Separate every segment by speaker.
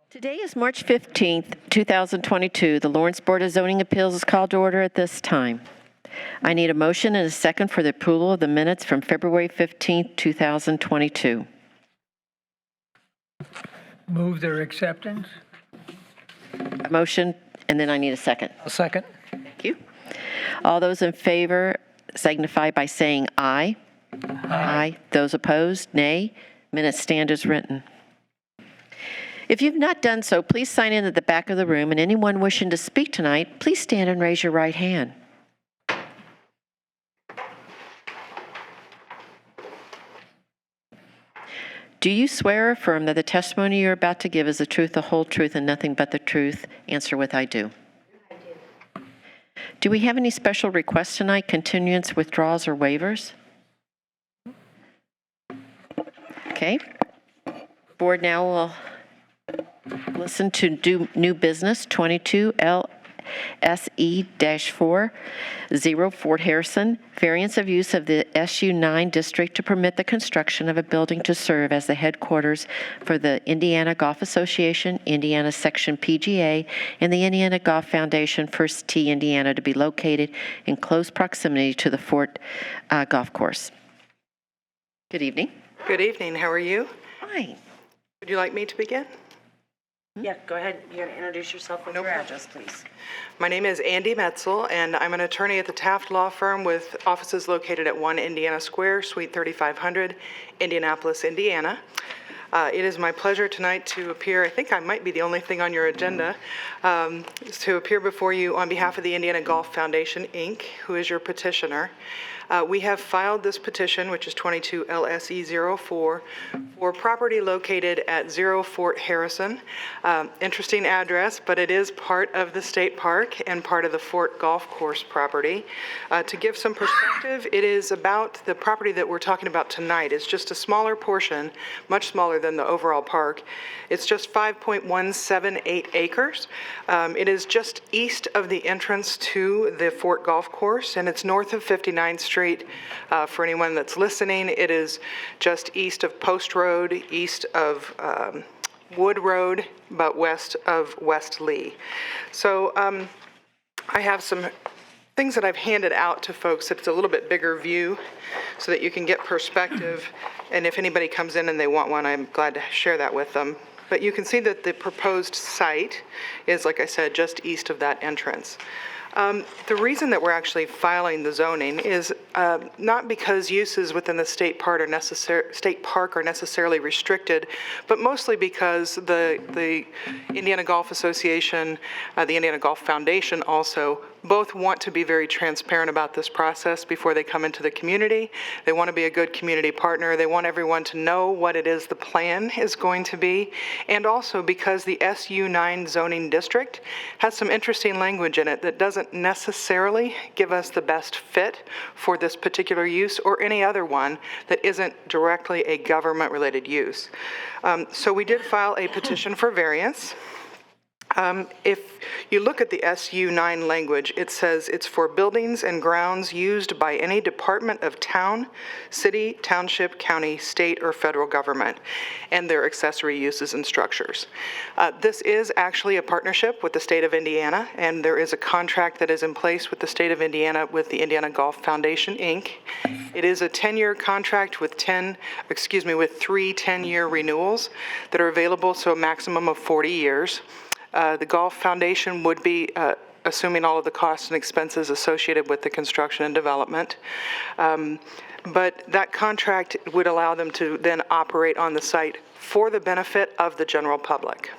Speaker 1: Today is March 15th, 2022. The Lawrence Board of Zoning Appeals is called to order at this time. I need a motion and a second for the approval of the minutes from February 15th, 2022.
Speaker 2: Move their acceptance.
Speaker 1: A motion, and then I need a second.
Speaker 2: A second.
Speaker 1: Thank you. All those in favor signify by saying aye. Aye. Those opposed, nay. Minutes stand as written. If you've not done so, please sign in at the back of the room, and anyone wishing to speak tonight, please stand and raise your right hand. Do you swear or affirm that the testimony you're about to give is the truth, the whole truth, and nothing but the truth? Answer with I do. I do. Do we have any special requests tonight, continuance, withdrawals, or waivers? Okay. Board now will listen to new business 22 LSE-4, 0 Fort Harrison, variance of use of the SU9 district to permit the construction of a building to serve as the headquarters for the Indiana Golf Association, Indiana Section PGA, and the Indiana Golf Foundation, First Tee, Indiana, to be located in close proximity to the Fort Golf Course. Good evening.
Speaker 3: Good evening. How are you?
Speaker 1: Fine.
Speaker 3: Would you like me to begin?
Speaker 1: Yeah, go ahead. You're going to introduce yourself with your
Speaker 3: problem.
Speaker 1: address, please.
Speaker 3: My name is Andy Metzel, and I'm an attorney at the Taft Law Firm with offices located at 1 Indiana Square, Suite 3500, Indianapolis, Indiana. It is my pleasure tonight to appear, I think I might be the only thing on your agenda, to appear before you on behalf of the Indiana Golf Foundation, Inc., who is your petitioner. We have filed this petition, which is 22 LSE-04, for property located at 0 Fort Harrison. Interesting address, but it is part of the state park and part of the Fort Golf Course property. To give some perspective, it is about the property that we're talking about tonight. It's just a smaller portion, much smaller than the overall park. It's just 5.178 acres. It is just east of the entrance to the Fort Golf Course, and it's north of 59th Street. For anyone that's listening, it is just east of Post Road, east of Wood Road, but west of West Lee. So I have some things that I've handed out to folks. It's a little bit bigger view so that you can get perspective. And if anybody comes in and they want one, I'm glad to share that with them. But you can see that the proposed site is, like I said, just east of that entrance. The reason that we're actually filing the zoning is not because uses within the state park are necessarily restricted, but mostly because the Indiana Golf Association, the Indiana Golf Foundation also, both want to be very transparent about this process before they come into the community. They want to be a good community partner. They want everyone to know what it is the plan is going to be. And also because the SU9 zoning district has some interesting language in it that doesn't necessarily give us the best fit for this particular use or any other one that isn't directly a government-related use. So we did file a petition for variance. If you look at the SU9 language, it says it's for buildings and grounds used by any department of town, city, township, county, state, or federal government, and their accessory uses and structures. This is actually a partnership with the state of Indiana, and there is a contract that is in place with the state of Indiana with the Indiana Golf Foundation, Inc. It is a 10-year contract with 3 10-year renewals that are available, so a maximum of 40 years. The Golf Foundation would be assuming all of the costs and expenses associated with the construction and development. But that contract would allow them to then operate on the site for the benefit of the general public.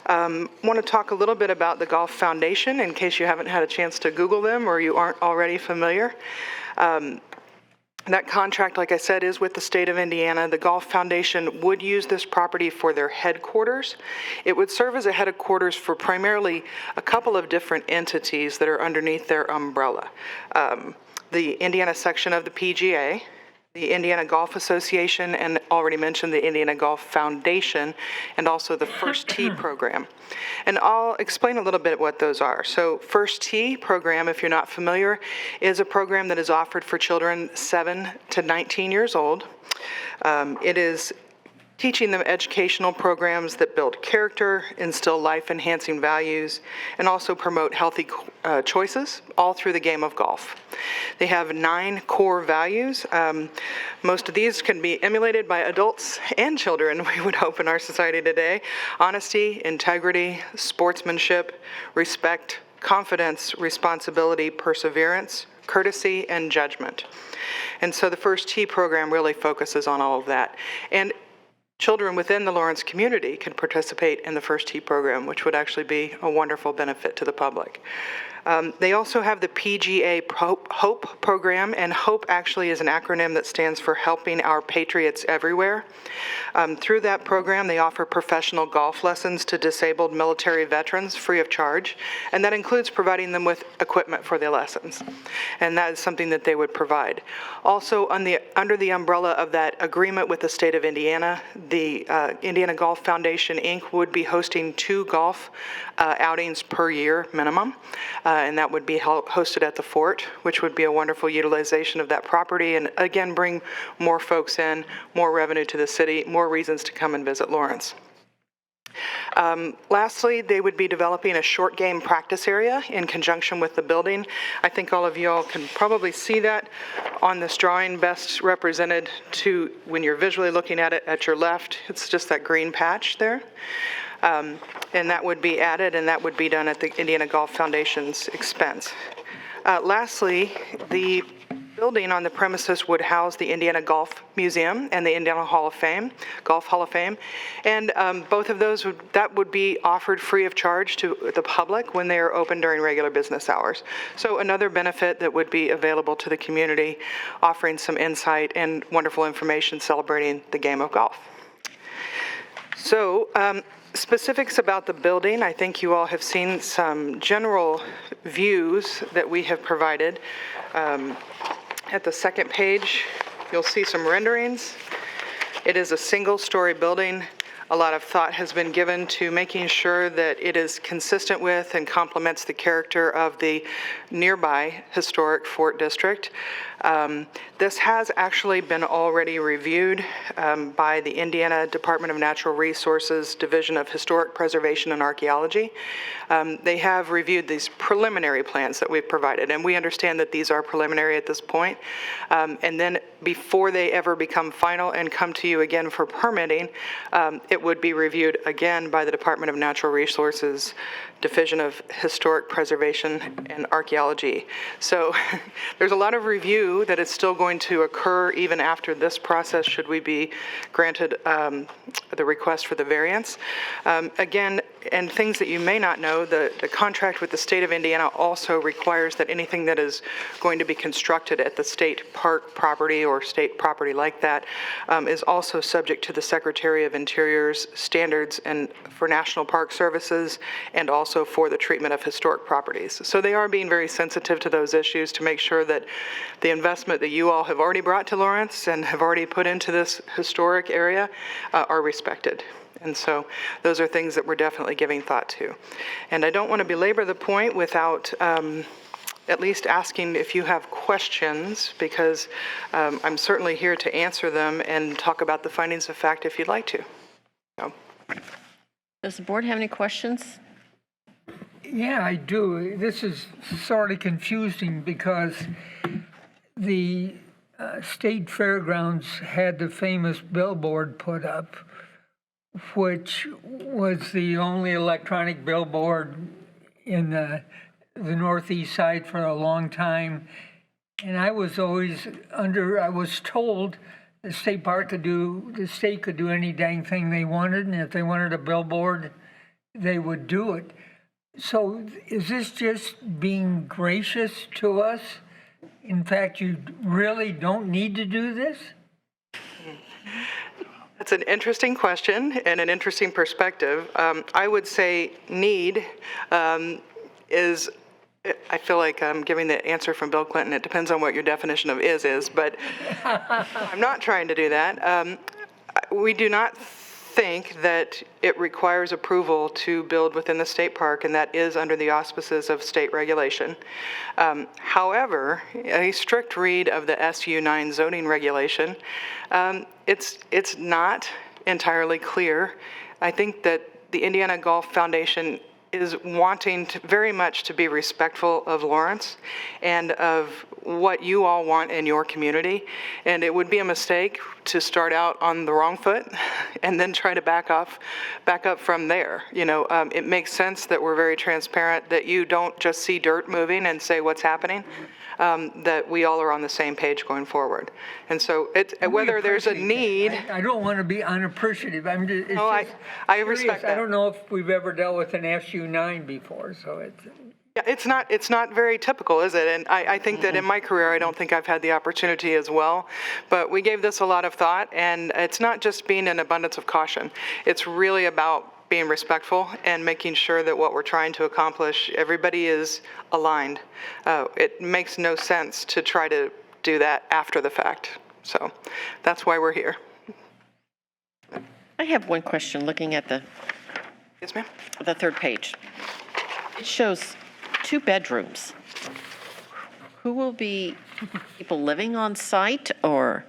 Speaker 3: I want to talk a little bit about the Golf Foundation in case you haven't had a chance to Google them or you aren't already familiar. That contract, like I said, is with the state of Indiana. The Golf Foundation would use this property for their headquarters. It would serve as a headquarters for primarily a couple of different entities that are underneath their umbrella. The Indiana section of the PGA, the Indiana Golf Association, and already mentioned the Indiana Golf Foundation, and also the First Tee program. And I'll explain a little bit what those are. So First Tee program, if you're not familiar, is a program that is offered for children 7 to 19 years old. It is teaching them educational programs that build character, instill life-enhancing values, and also promote healthy choices, all through the game of golf. They have 9 core values. Most of these can be emulated by adults and children, we would hope, in our society today. Honesty, integrity, sportsmanship, respect, confidence, responsibility, perseverance, courtesy, and judgment. And so the First Tee program really focuses on all of that. And children within the Lawrence community can participate in the First Tee program, which would actually be a wonderful benefit to the public. They also have the PGA HOPE program, and HOPE actually is an acronym that stands for Helping Our Patriots Everywhere. Through that program, they offer professional golf lessons to disabled military veterans free of charge, and that includes providing them with equipment for their lessons. And that is something that they would provide. Also, under the umbrella of that agreement with the state of Indiana, the Indiana Golf Foundation, Inc. would be hosting 2 golf outings per year minimum, and that would be hosted at the Fort, which would be a wonderful utilization of that property, and again, bring more folks in, more revenue to the city, more reasons to come and visit Lawrence. Lastly, they would be developing a short game practice area in conjunction with the building. I think all of you all can probably see that on this drawing, best represented to when you're visually looking at it at your left. It's just that green patch there. And that would be added, and that would be done at the Indiana Golf Foundation's expense. Lastly, the building on the premises would house the Indiana Golf Museum and the Indiana Golf Hall of Fame, and both of those would be offered free of charge to the public when they are open during regular business hours. So another benefit that would be available to the community, offering some insight and wonderful information celebrating the game of golf. So, specifics about the building, I think you all have seen some general views that we have provided. At the second page, you'll see some renderings. It is a single-story building. A lot of thought has been given to making sure that it is consistent with and complements the character of the nearby historic Fort District. This has actually been already reviewed by the Indiana Department of Natural Resources Division of Historic Preservation and Archaeology. They have reviewed these preliminary plans that we've provided, and we understand that these are preliminary at this point. And then before they ever become final and come to you again for permitting, it would be reviewed again by the Department of Natural Resources Division of Historic Preservation and Archaeology. So there's a lot of review that is still going to occur even after this process, should we be granted the request for the variance. Again, and things that you may not know, the contract with the state of Indiana also requires that anything that is going to be constructed at the state park property or state property like that is also subject to the Secretary of Interior's standards and for National Park Services and also for the treatment of historic properties. So they are being very sensitive to those issues to make sure that the investment that you all have already brought to Lawrence and have already put into this historic area are respected. And so those are things that we're definitely giving thought to. And I don't want to belabor the point without at least asking if you have questions, because I'm certainly here to answer them and talk about the findings of fact if you'd like to. So.
Speaker 1: Does the board have any questions?
Speaker 2: Yeah, I do. This is sort of confusing because the state fairgrounds had the famous billboard put up, which was the only electronic billboard in the northeast side for a long time. And I was always I was told the state could do any dang thing they wanted, and if they wanted a billboard, they would do it. So is this just being gracious to us? In fact, you really don't need to do this?
Speaker 3: That's an interesting question and an interesting perspective. I would say need is, I feel like I'm giving the answer from Bill Clinton. It depends on what your definition of is, but I'm not trying to do that. We do not think that it requires approval to build within the state park, and that is under the auspices of state regulation. However, a strict read of the SU 9 zoning regulation, it's not entirely clear. I think that the Indiana Golf Foundation is wanting to very much to be respectful of Lawrence and of what you all want in your community. And it would be a mistake to start out on the wrong foot and then try to back up from there. It makes sense that we're very transparent, that you don't just see dirt moving and say what's happening, that we all are on the same page going forward. And so whether there's a need.
Speaker 2: I don't want to be unappreciative. I'm just, it's
Speaker 3: I
Speaker 2: just
Speaker 3: respect
Speaker 2: curious.
Speaker 3: that.
Speaker 2: I don't know if we've ever dealt with an SU-9 before, so it's.
Speaker 3: Yeah, it's not very typical, is it? And I think that in my career, I don't think I've had the opportunity as well. But we gave this a lot of thought, and it's not just being an abundance of caution. It's really about being respectful and making sure that what we're trying to accomplish, everybody is aligned. It makes no sense to try to do that after the fact. So that's why we're here.
Speaker 1: I have one question looking at
Speaker 3: Yes, ma'am?
Speaker 1: the third page. It shows 2 bedrooms. Who will be people living on site, or?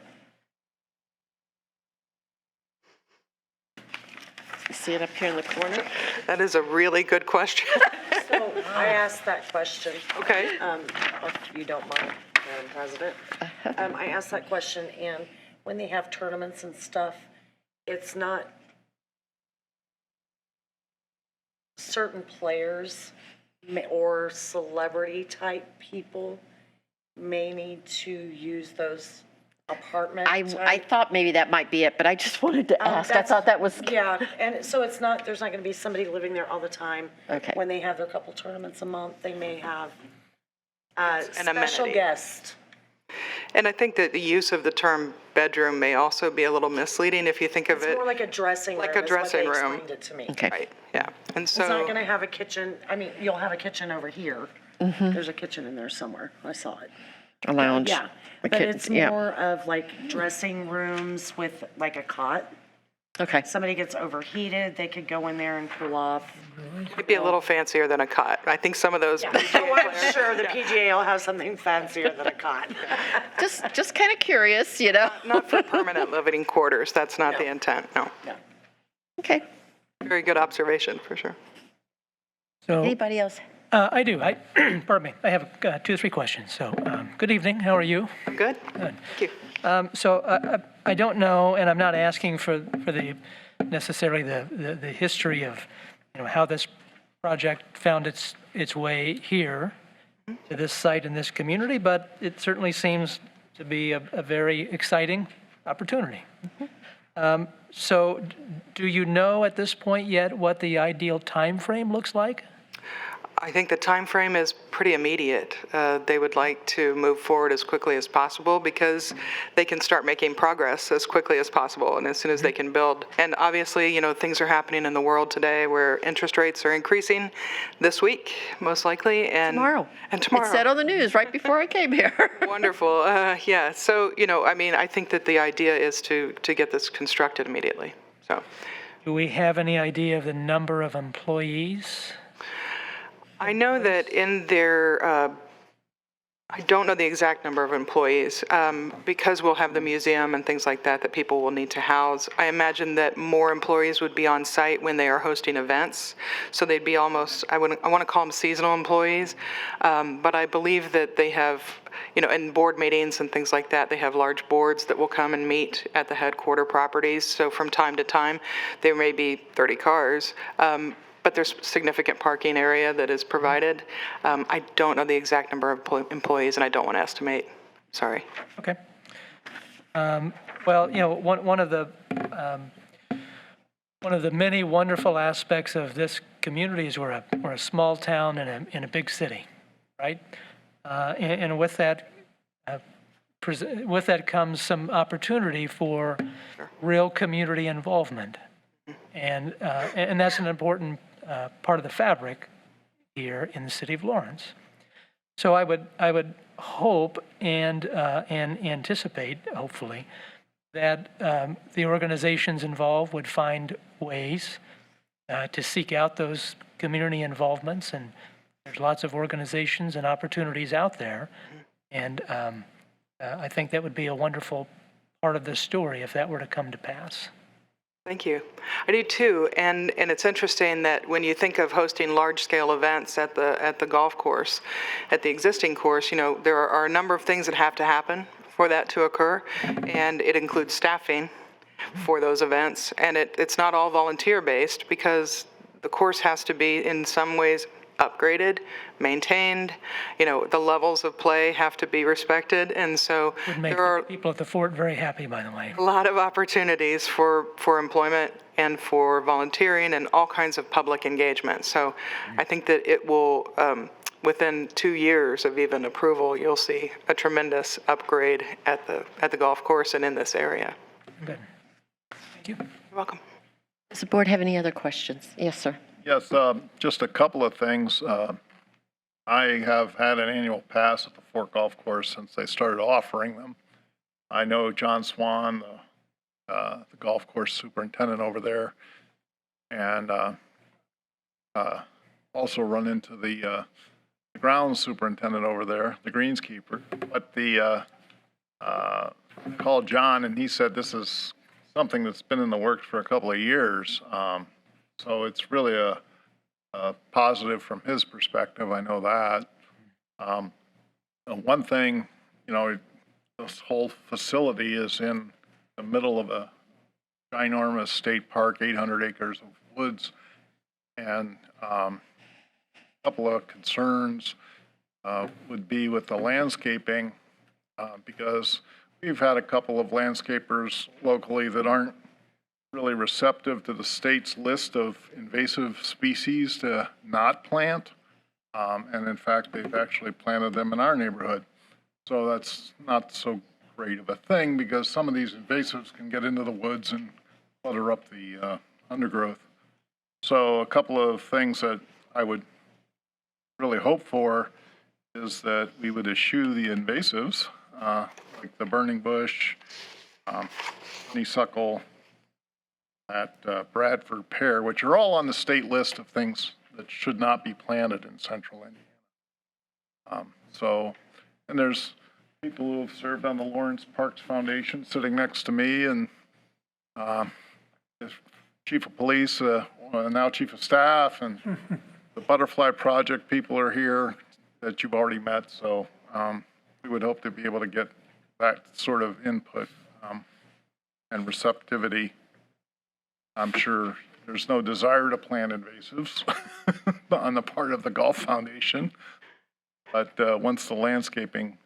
Speaker 1: You see it up here in the corner?
Speaker 3: That is a really good question.
Speaker 4: So I asked that question,
Speaker 3: Okay.
Speaker 4: if you don't mind, Madam President. I asked that question, and when they have tournaments and stuff, it's not certain players or celebrity type people may need to use those apartment
Speaker 1: I
Speaker 4: type.
Speaker 1: thought maybe that might be it, but I just wanted to ask. I
Speaker 4: that's-
Speaker 1: thought that was,
Speaker 4: Yeah, and so it's not, there's not gonna be somebody living there all the time.
Speaker 1: Okay.
Speaker 4: When they have their couple tournaments a month, they may have a
Speaker 3: an
Speaker 4: special
Speaker 3: amenity.
Speaker 4: guest.
Speaker 3: And I think that the use of the term bedroom may also be a little misleading if you think of
Speaker 4: It's
Speaker 3: it.
Speaker 4: more like a dressing room.
Speaker 3: Like a
Speaker 4: is what
Speaker 3: dressing
Speaker 4: they
Speaker 3: room.
Speaker 4: explained it to me.
Speaker 1: okay.
Speaker 3: Right, yeah. And
Speaker 4: It's not
Speaker 3: so,
Speaker 4: gonna have a kitchen, I mean, you'll have a kitchen over here. There's a kitchen in there somewhere, I saw it.
Speaker 1: A lounge.
Speaker 4: Yeah,
Speaker 1: A
Speaker 4: but
Speaker 1: kit-
Speaker 4: it's
Speaker 1: yeah.
Speaker 4: more of like dressing rooms with like a cot.
Speaker 1: Okay.
Speaker 4: Somebody gets overheated, they could go in there and cool off.
Speaker 3: it'd be a little fancier than a cot. I think some of those.
Speaker 4: Oh, I'm sure the PGA will have something fancier than a cot.
Speaker 1: Just kind of curious, you know?
Speaker 3: Not for permanent living quarters, that's not the intent, no.
Speaker 4: No.
Speaker 1: Okay.
Speaker 3: Very good observation, for sure.
Speaker 5: So
Speaker 1: Anybody else?
Speaker 5: I do. Pardon me. I have 2 or 3 questions. So good evening. How are you?
Speaker 3: Good? Thank you.
Speaker 5: So I don't know, and I'm not asking for the necessarily the history of how this project found its way here to this site in this community, but it certainly seems to be a very exciting opportunity. So do you know at this point yet what the ideal time frame looks like?
Speaker 3: I think the time frame is pretty immediate. They would like to move forward as quickly as possible because they can start making progress as quickly as possible and as soon as they can build. And obviously, things are happening in the world today where interest rates are increasing this week, most likely, and
Speaker 1: Tomorrow.
Speaker 3: And tomorrow.
Speaker 1: It said on the news right before I came here.
Speaker 3: Wonderful. Yeah. So, I think that the idea is to get this constructed immediately. So.
Speaker 5: Do we have any idea of the number of employees?
Speaker 3: I know that in their, I don't know the exact number of employees, because we'll have the museum and things like that people will need to house. I imagine that more employees would be on site when they are hosting events. So they'd be almost, I want to call them seasonal employees. But I believe that they have, in board meetings and things like that, they have large boards that will come and meet at the headquarter properties. So from time to time, there may be 30 cars. But there's significant parking area that is provided. I don't know the exact number of employees, and I don't want to estimate. Sorry.
Speaker 5: Okay. Well, one of the many wonderful aspects of this community is we're a small town in a big city, right? And with that comes some opportunity for real community involvement, and that's an important part of the fabric here in the city of Lawrence. So I would hope and anticipate, hopefully, that the organizations involved would find ways to seek out those community involvements, and there's lots of organizations and opportunities out there, and I think that would be a wonderful part of the story if that were to come to pass.
Speaker 3: Thank you. I do too, and it's interesting that when you think of hosting large-scale events at the golf course, at the existing course, there are a number of things that have to happen for that to occur, and it includes staffing for those events, and it's not all volunteer-based because the course has to be in some ways upgraded, maintained, the levels of play have to be respected, and so
Speaker 5: Would make
Speaker 3: there are
Speaker 5: the people at the fort very happy, by the way.
Speaker 3: a lot of opportunities for employment and for volunteering and all kinds of public engagement. So I think that it will, within 2 years of even approval, you'll see a tremendous upgrade at the golf course and in this area.
Speaker 5: Good. Thank you.
Speaker 3: You're welcome.
Speaker 1: Does the board have any other questions? Yes, sir.
Speaker 6: Yes, just a couple of things. I have had an annual pass at the Fort Golf Course since they started offering them. I know John Swan, the golf course superintendent over there, and also run into the grounds superintendent over there, the greenskeeper. But I called John, and he said this is something that's been in the works for a couple of years. So it's really a positive from his perspective. I know that. One thing, this whole facility is in the middle of a ginormous state park, 800 acres of woods. And a couple of concerns would be with the landscaping because we've had a couple of landscapers locally that aren't really receptive to the state's list of invasive species to not plant. And in fact, they've actually planted them in our neighborhood. So that's not so great of a thing because some of these invasives can get into the woods and clutter up the undergrowth. So a couple of things that I would really hope for is that we would eschew the invasives, like the burning bush, honeysuckle, at Bradford pear, which are all on the state list of things that should not be planted in central Indiana. And there's people who have served on the Lawrence Parks Foundation sitting next to me, and the chief of police, now chief of staff, and the Butterfly Project people are here that you've already met. So we would hope to be able to get that sort of input and receptivity. I'm sure there's no desire to plant invasives on the part of the Golf Foundation, but once the landscaping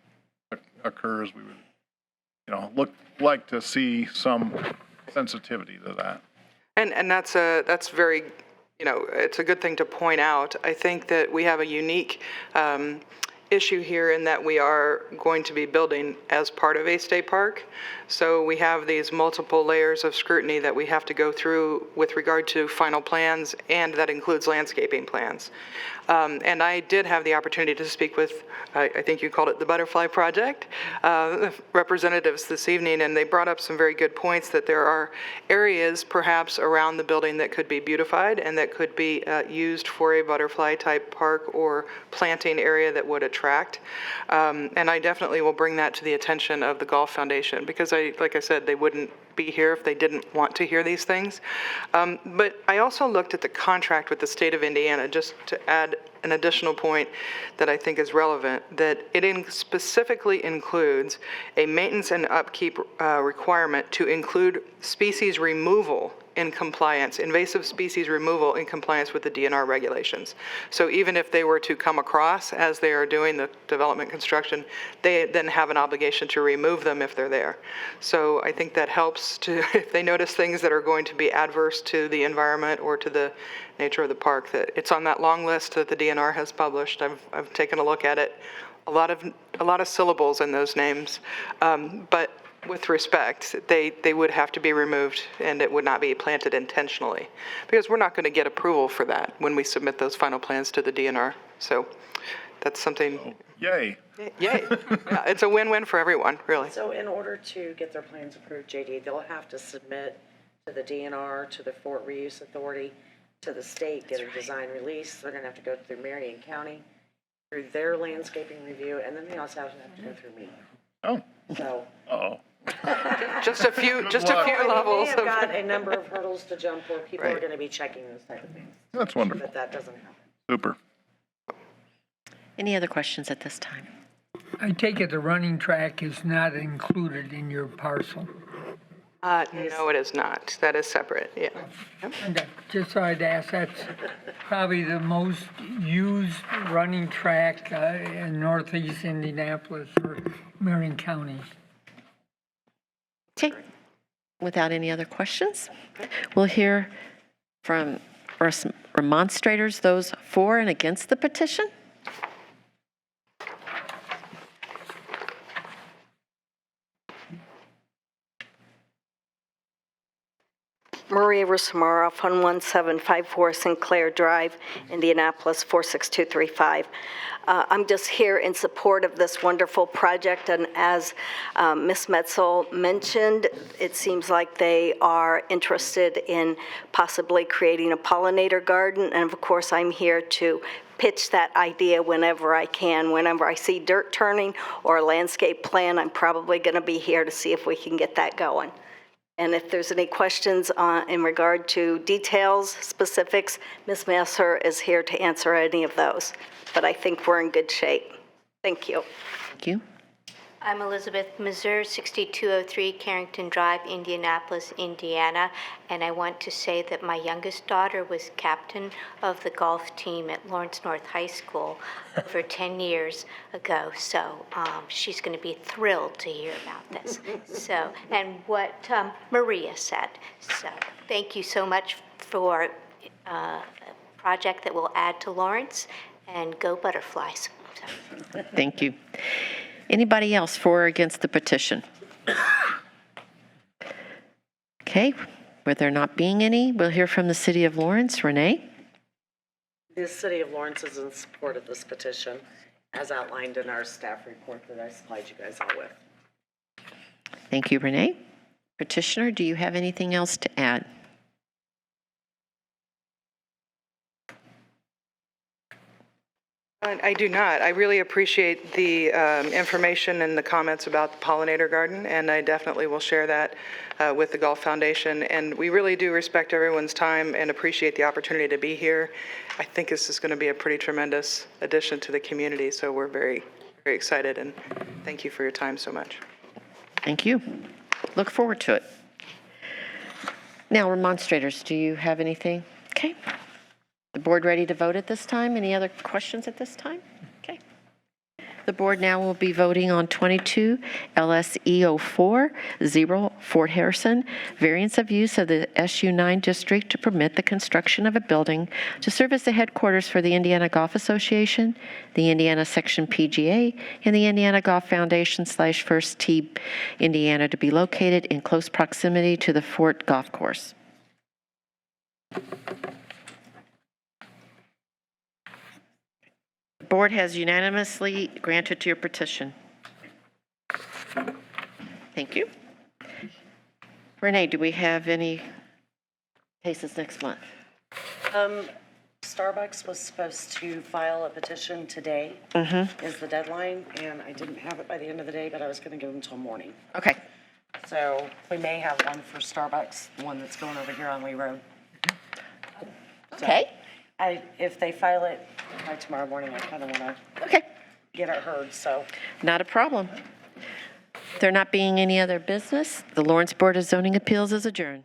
Speaker 6: occurs, we would, like to see some sensitivity to that.
Speaker 3: And that's very, it's a good thing to point out. I think that we have a unique issue here in that we are going to be building as part of a state park. So we have these multiple layers of scrutiny that we have to go through with regard to final plans, and that includes landscaping plans. And I did have the opportunity to speak with, I think you called it the Butterfly Project, representatives this evening, and they brought up some very good points that there are areas perhaps around the building that could be beautified and that could be used for a butterfly type park or planting area that would attract. And I definitely will bring that to the attention of the Golf Foundation because like I said, they wouldn't be here if they didn't want to hear these things. But I also looked at the contract with the state of Indiana, just to add an additional point that I think is relevant, that it specifically includes a maintenance and upkeep requirement to include species removal in compliance, invasive species removal in compliance with the DNR regulations. So even if they were to come across as they are doing the development construction, they then have an obligation to remove them if they're there. So I think that helps to, if they notice things that are going to be adverse to the environment or to the nature of the park, that it's on that long list that the DNR has published. I've taken a look at it. A lot of syllables in those names, but with respect, they would have to be removed and it would not be planted intentionally because we're not going to get approval for that when we submit those final plans to the DNR. So that's something.
Speaker 6: Yay.
Speaker 3: Yay. Yeah, it's a win-win for everyone, really.
Speaker 4: So in order to get their plans approved, JD, they'll have to submit to the DNR, to the Fort Reuse Authority, to the state, get a design release. They're going to have to go through Marion County, through their landscaping review, and then they also have to go through me.
Speaker 6: Oh.
Speaker 4: So,
Speaker 3: Just a few
Speaker 6: luck.
Speaker 3: levels
Speaker 4: They have
Speaker 3: of.
Speaker 4: got a number of hurdles to jump where people are
Speaker 3: Right.
Speaker 4: going to be checking those type of things,
Speaker 6: That's wonderful.
Speaker 4: but that doesn't happen.
Speaker 6: Super.
Speaker 1: Any other questions at this time?
Speaker 2: I take it the running track is not included in your parcel.
Speaker 3: No, it is not. That is separate, yeah.
Speaker 2: Okay, just so I'd ask, that's probably the most used running track in northeast Indianapolis or Marion County.
Speaker 1: Okay. Without any other questions, we'll hear from remonstrators, those for and against the petition.
Speaker 7: Maria Rusamaroff, 11754 Sinclair Drive, Indianapolis 46235. I'm just here in support of this wonderful project, and as Ms. Metzel mentioned, it seems like they are interested in possibly creating a pollinator garden, and of course, I'm here to pitch that idea whenever I can. Whenever I see dirt turning or a landscape plan, I'm probably going to be here to see if we can get that going. And if there's any questions in regard to details, specifics, Ms. Masser is here to answer any of those. But I think we're in good shape. Thank you.
Speaker 1: Thank you.
Speaker 8: I'm Elizabeth Mazur, 6203 Carrington Drive, Indianapolis, Indiana, and I want to say that my youngest daughter was captain of the golf team at Lawrence North High School over 10 years ago, so she's going to be thrilled to hear about this. So, and what Maria said. So, thank you so much for a project that will add to Lawrence, and go Butterflies. So.
Speaker 1: Thank you. Anybody else for or against the petition? Okay, with there not being any, we'll hear from the City of Lawrence. Renee?
Speaker 4: The City of Lawrence is in support of this petition, as outlined in our staff report that I supplied you guys all with.
Speaker 1: Thank you, Renee. Petitioner, do you have anything else to add?
Speaker 3: I do not. I really appreciate the information and the comments about the pollinator garden, and I definitely will share that with the Golf Foundation. And we really do respect everyone's time and appreciate the opportunity to be here. I think this is going to be a pretty tremendous addition to the community, so we're very, very excited, and thank you for your time so much.
Speaker 1: Thank you. Look forward to it. Now, remonstrators, do you have anything? Okay. The board ready to vote at this time? Any other questions at this time? Okay. The board now will be voting on 22 LSE 04 Fort Harrison, variance of use of the SU9 district to permit the construction of a building to serve as the headquarters for the Indiana Golf Association, the Indiana Section PGA, and the Indiana Golf Foundation / First Tee Indiana to be located in close proximity to the Fort Golf Course. The board has unanimously granted to your petition. Thank you. Renee, do we have any cases next month?
Speaker 4: Starbucks was supposed to file a petition today, is the deadline, and I didn't have it by the end of the day, but I was going to give them until morning.
Speaker 1: Okay.
Speaker 4: So we may have one for Starbucks, the one that's going over here on Lee Road.
Speaker 1: Okay.
Speaker 4: If they file it by tomorrow morning, I kind of want to
Speaker 1: Okay.
Speaker 4: get it heard, so.
Speaker 1: Not a problem. There not being any other business, the Lawrence Board of Zoning Appeals is adjourned.